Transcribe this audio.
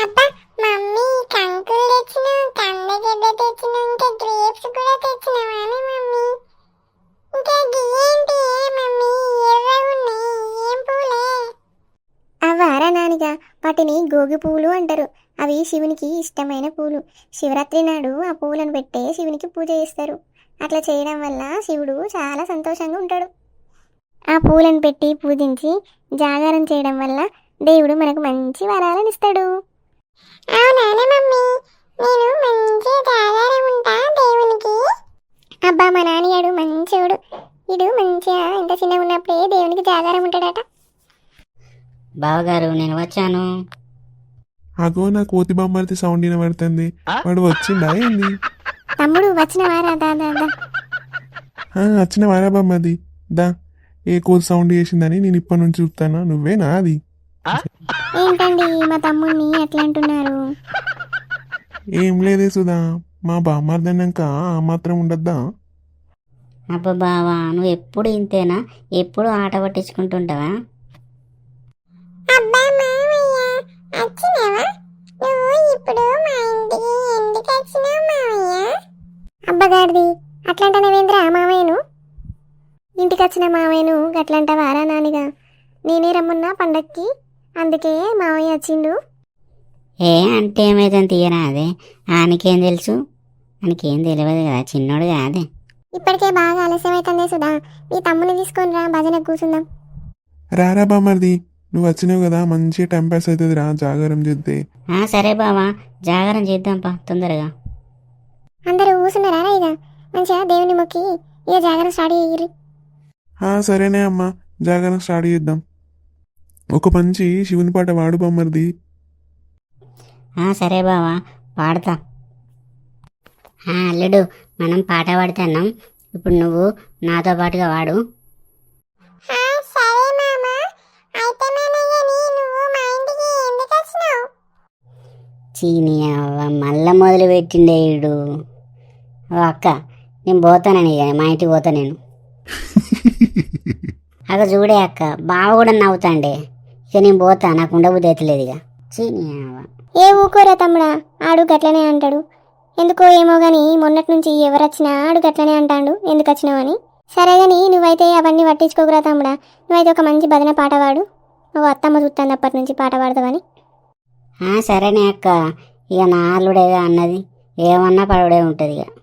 అబ్బా మమ్మీ కంకులు తెచ్చిన కందగడ్డ తెచ్చిన ఇంకా గ్రేప్స్ కూడా తెచ్చినవానే మమ్మీ. ఇంకా గియేంటి మమ్మీ ఎర్రగున్నాయి ఏం పూలే? అవారా నానిగా, వాటిని గోగి పువ్వులు అంటారు. అవి శివునికి ఇష్టమైన పూలు. శివరాత్రి నాడు ఆ పువ్వులను పెట్టే శివునికి పూజ చేస్తారు. అట్లా చేయడం వల్ల శివుడు చాలా సంతోషంగా ఉంటాడు. ఆ పూలను పెట్టి పూజించి జాగారం చేయడం వల్ల దేవుడు మనకు మంచి వరాలను ఇస్తాడు. అవునానే మమ్మీ, నేను మంచిగా జాగారం ఉంటా దేవునికి. అబ్బా మా నాన్నగాడు మంచివాడు. ఇడు మంచిగా ఇంత చిన్నగా ఉన్నప్పుడే దేవునికి జాగారం ఉంటాడట. బావగారు నేను వచ్చాను. అగో నా కోతి బొమ్మలతో సౌండ్ వినబడుతుంది. వాడు వచ్చిండా ఏంది? తమ్ముడు వచ్చిన వారా దాదా. వచ్చిన వారా బొమ్మది దా. ఏ కోతి సౌండ్ చేసిందని నేను ఇప్పటి నుంచి చూస్తానా? నువ్వేనా అది? ఏంటండి మా తమ్ముడిని అట్లా అంటున్నారు? ఏం లేదే సుధా, మా బామ్మర్దన్నాక ఆ మాత్రం ఉండద్దా? అబ్బా బావా, నువ్వు ఎప్పుడు ఇంతేనా? ఎప్పుడు ఆట పట్టించుకుంటుంటావా? అబ్బా మామయ్య వచ్చినావా? నువ్వు ఇప్పుడు మా ఇంటికి ఎందుకు వచ్చినావు మామయ్య? అబ్బగాడిది అట్లాంటనవేంద్రా మామయ్యను? ఇంటికి వచ్చిన మామయ్యను గట్లంట వారా నానిగా? నేనే రమ్మన్నా పండక్కి, అందుకే మామయ్య వచ్చిండు. ఏ అంటే ఏమైతుంది తీయరా అదే. ఆయనకేం తెలుసు? ఆయనకేం తెలియదు కదా, చిన్నోడు కాదే. ఇప్పటికే బాగా ఆలస్యం అవుతుంది సుధా, మీ తమ్ముని తీసుకొని రా, భజనకు కూర్చుందాం. రారా బామ్మర్ది, నువ్వు వచ్చినావు కదా, మంచిగా టైం పాస్ అవుతుంది రా, జాగారం చేద్దే. సరే బావా, జాగారం చేద్దాంపా తొందరగా. అందరూ కూర్చున్నారా ఇక? మంచిగా దేవుని మొక్కి ఇక జాగరణ స్టార్ట్ అయ్యి. సరేనే అమ్మా, జాగారం స్టార్ట్ చేద్దాం. ఒక మంచి శివుని పాట వాడు బామ్మర్ది. సరే బావా, పాడతా. అల్లుడు, మనం పాట పాడుతున్నాం. ఇప్పుడు నువ్వు నాతో పాటుగా వాడు. సరే మామ, అయితే మామయ్యని నువ్వు మా ఇంటికి ఎందుకు వచ్చినావు? చీని అవ్వ మళ్ళా మొదలు పెట్టిండే ఈడు. ఓ అక్క, నేను పోతానని ఇక మా ఇంటికి పోతా నేను. అక్క చూడే అక్క, బావ కూడా నవ్వుతాండే. ఇక నేను పోతా, నాకు ఉండబుద్ధి అవుతలేదు ఇక. చీని అవ్వ. ఏ ఊకోరా తమ్ముడా, ఆడు గట్లనే అంటాడు. ఎందుకో ఏమో గాని మొన్నటి నుంచి ఎవరు వచ్చినా ఆడు గట్లనే అంటాడు ఎందుకు వచ్చినావని. సరే గాని నువ్వైతే అవన్నీ పట్టించుకోకురా తమ్ముడా. నువ్వైతే ఒక మంచి భజన పాట పాడు. నువ్వు అత్తమ్మ చూస్తాను అప్పటి నుంచి పాట పాడతావని. సరేనే అక్క, ఇక నా అల్లుడేగా అన్నది, ఏమన్నా పడవడే ఉంటుంది ఇక.